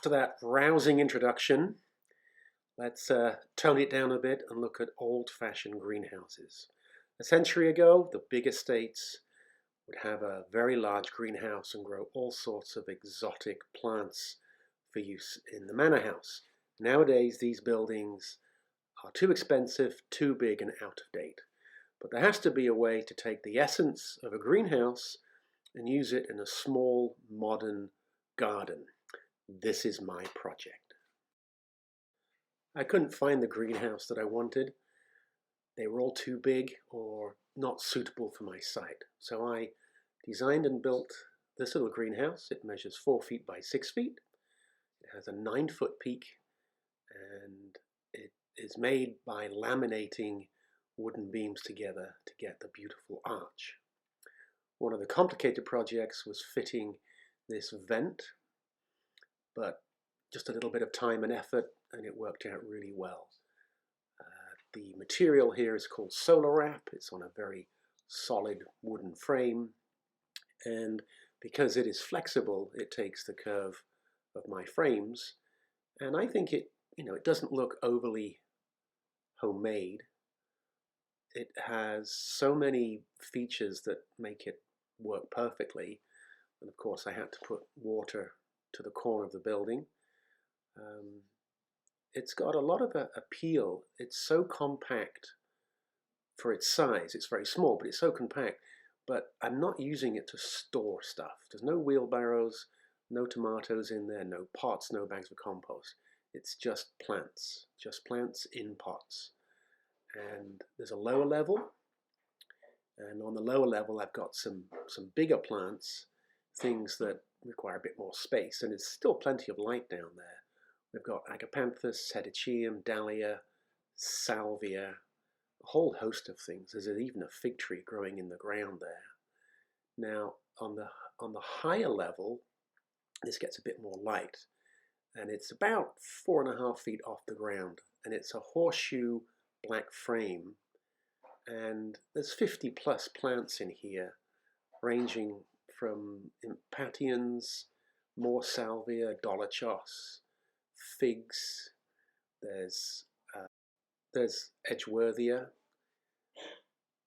After that rousing introduction, let's tone it down a bit and look at old-fashioned greenhouses. A century ago, the big estates would have a very large greenhouse and grow all sorts of exotic plants for use in the manor house. Nowadays, these buildings are too expensive, too big, and out of date. But there has to be a way to take the essence of a greenhouse and use it in a small, modern garden. This is my project. I couldn't find the greenhouse that I wanted. They were all too big or not suitable for my site. So I designed and built this little greenhouse. It measures 4 feet by 6 feet. It has a 9-foot peak, and it is made by laminating wooden beams together to get the beautiful arch. One of the complicated projects was fitting this vent, but just a little bit of time and effort, and it worked out really well. The material here is called Solawrap. It's on a very solid wooden frame, and because it is flexible, it takes the curve of my frames, and I think it doesn't look overly homemade. It has so many features that make it work perfectly, and of course I had to put water to the corner of the building. It's got a lot of appeal. It's so compact for its size. It's very small, but it's so compact. But I'm not using it to store stuff. There's no wheelbarrows, no tomatoes in there, no pots, no bags of compost. It's just plants in pots. And there's a lower level, and on the lower level I've got some bigger plants, things that require a bit more space, and there's still plenty of light down there. We've got agapanthus, hedychium, dahlia, salvia, a whole host of things. There's even a fig tree growing in the ground there. Now on the higher level, this gets a bit more light, and it's about 4.5 feet off the ground, and it's a horseshoe black frame, and there's 50 plus plants in here, ranging from impatiens, more salvia, dolichos, figs, there's Edgeworthia,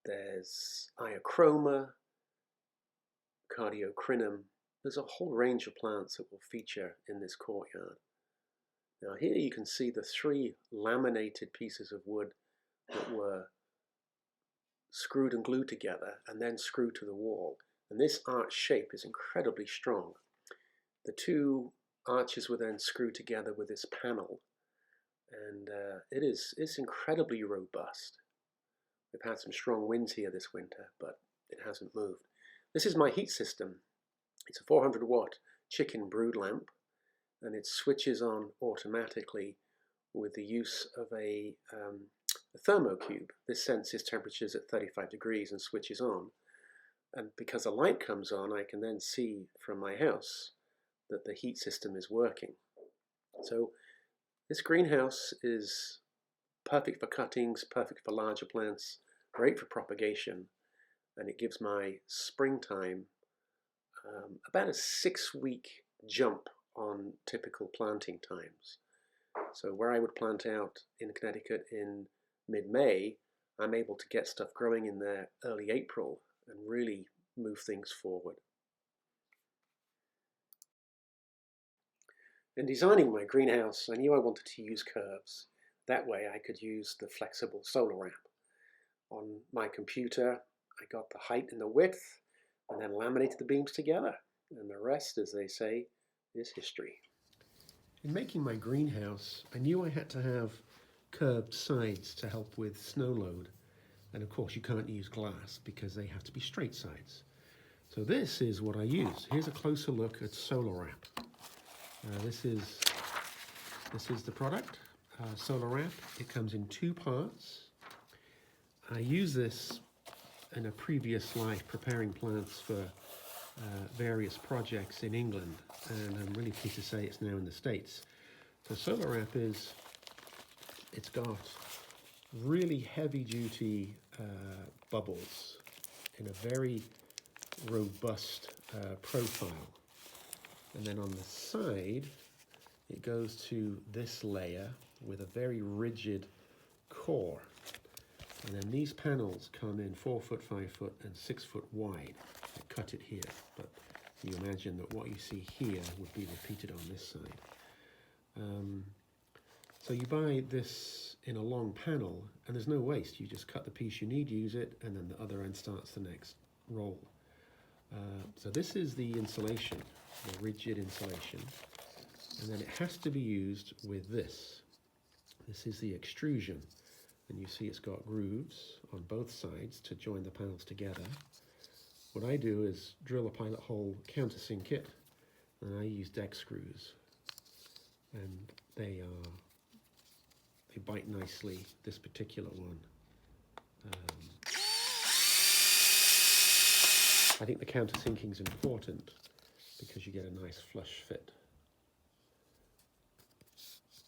there's Iochroma, Cardiocrinum. There's a whole range of plants that will feature in this courtyard. Now here you can see the 3 laminated pieces of wood that were screwed and glued together and then screwed to the wall. And this arch shape is incredibly strong. The 2 arches were then screwed together with this panel, and it's incredibly robust. We've had some strong winds here this winter, but it hasn't moved. This is my heat system. It's a 400 watt chicken brood lamp, and it switches on automatically with the use of a thermo-cube. This senses temperatures at 35 degrees and switches on. And because the light comes on, I can then see from my house that the heat system is working. So this greenhouse is perfect for cuttings, perfect for larger plants, great for propagation, and it gives my springtime about a 6-week jump on typical planting times. So where I would plant out in Connecticut in mid-May, I'm able to get stuff growing in there early April and really move things forward. In designing my greenhouse, I knew I wanted to use curves. That way I could use the flexible Solawrap. On my computer, I got the height and the width, and then laminated the beams together. And the rest, as they say, is history. In making my greenhouse, I knew I had to have curved sides to help with snow load. And of course you can't use glass because they have to be straight sides. So this is what I use. Here's a closer look at Solawrap. This is the product, Solawrap. It comes in 2 parts. I use this in a previous life preparing plants for various projects in England, and I'm really pleased to say it's now in the States. So Solawrap it's got really heavy-duty bubbles in a very robust profile. And then on the side, it goes to this layer with a very rigid core. And then these panels come in 4 foot, 5 foot, and 6 foot wide. I cut it here, but you imagine that what you see here would be repeated on this side. So you buy this in a long panel, and there's no waste. You just cut the piece you need, use it, and then the other end starts the next roll. So this is the insulation, the rigid insulation, and then it has to be used with this. This is the extrusion, and you see it's got grooves on both sides to join the panels together. What I do is drill a pilot hole, countersink it, and I use deck screws, and they bite nicely. This particular one, I think the countersinking is important because you get a nice flush fit.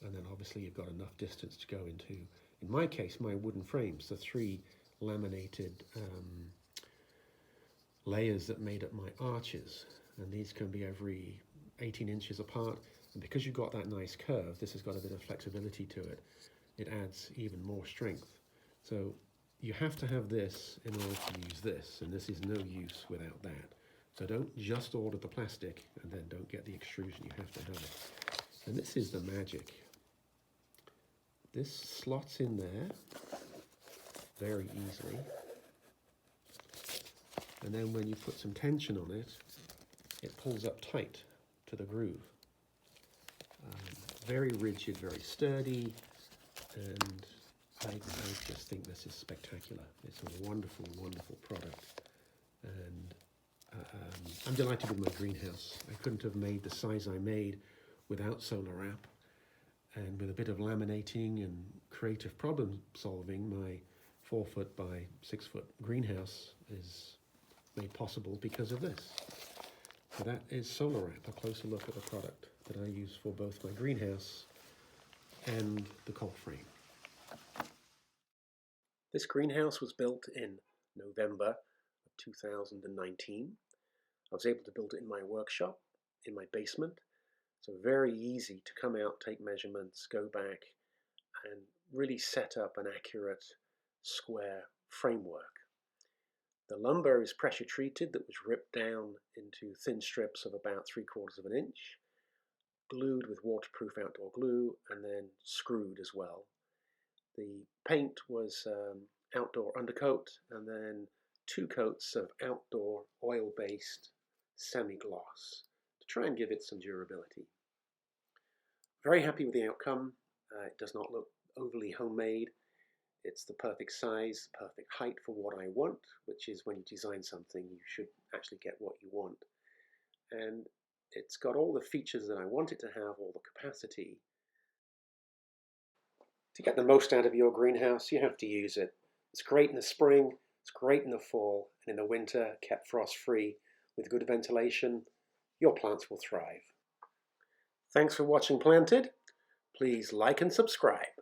And then obviously you've got enough distance to go into, in my case, my wooden frames, the 3 laminated layers that made up my arches. And these can be every 18 inches apart. And because you've got that nice curve, this has got a bit of flexibility to it. It adds even more strength. So you have to have this in order to use this, and this is no use without that. So don't just order the plastic and then don't get the extrusion, you have to have it. And this is the magic. This slots in there very easily. And then when you put some tension on it, it pulls up tight to the groove. Very rigid, very sturdy, and I just think this is spectacular. It's a wonderful, wonderful product, and I'm delighted with my greenhouse. I couldn't have made the size I made without Solawrap, and with a bit of laminating and creative problem solving, my 4 foot by 6 foot greenhouse is made possible because of this. So that is Solawrap, a closer look at the product that I use for both my greenhouse and the cold frame. This greenhouse was built in November of 2019. I was able to build it in my workshop, in my basement. So very easy to come out, take measurements, go back, and really set up an accurate square framework. The lumber is pressure treated, that was ripped down into thin strips of about 3/4 of an inch, glued with waterproof outdoor glue, and then screwed as well. The paint was outdoor undercoat, and then 2 coats of outdoor oil-based semi-gloss to try and give it some durability. Very happy with the outcome. It does not look overly homemade. It's the perfect size, the perfect height for what I want, which is when you design something, you should actually get what you want. And it's got all the features that I want it to have, all the capacity. To get the most out of your greenhouse, you have to use it. It's great in the spring, it's great in the fall, and in the winter, kept frost-free with good ventilation, your plants will thrive. Thanks for watching Planted. Please like and subscribe.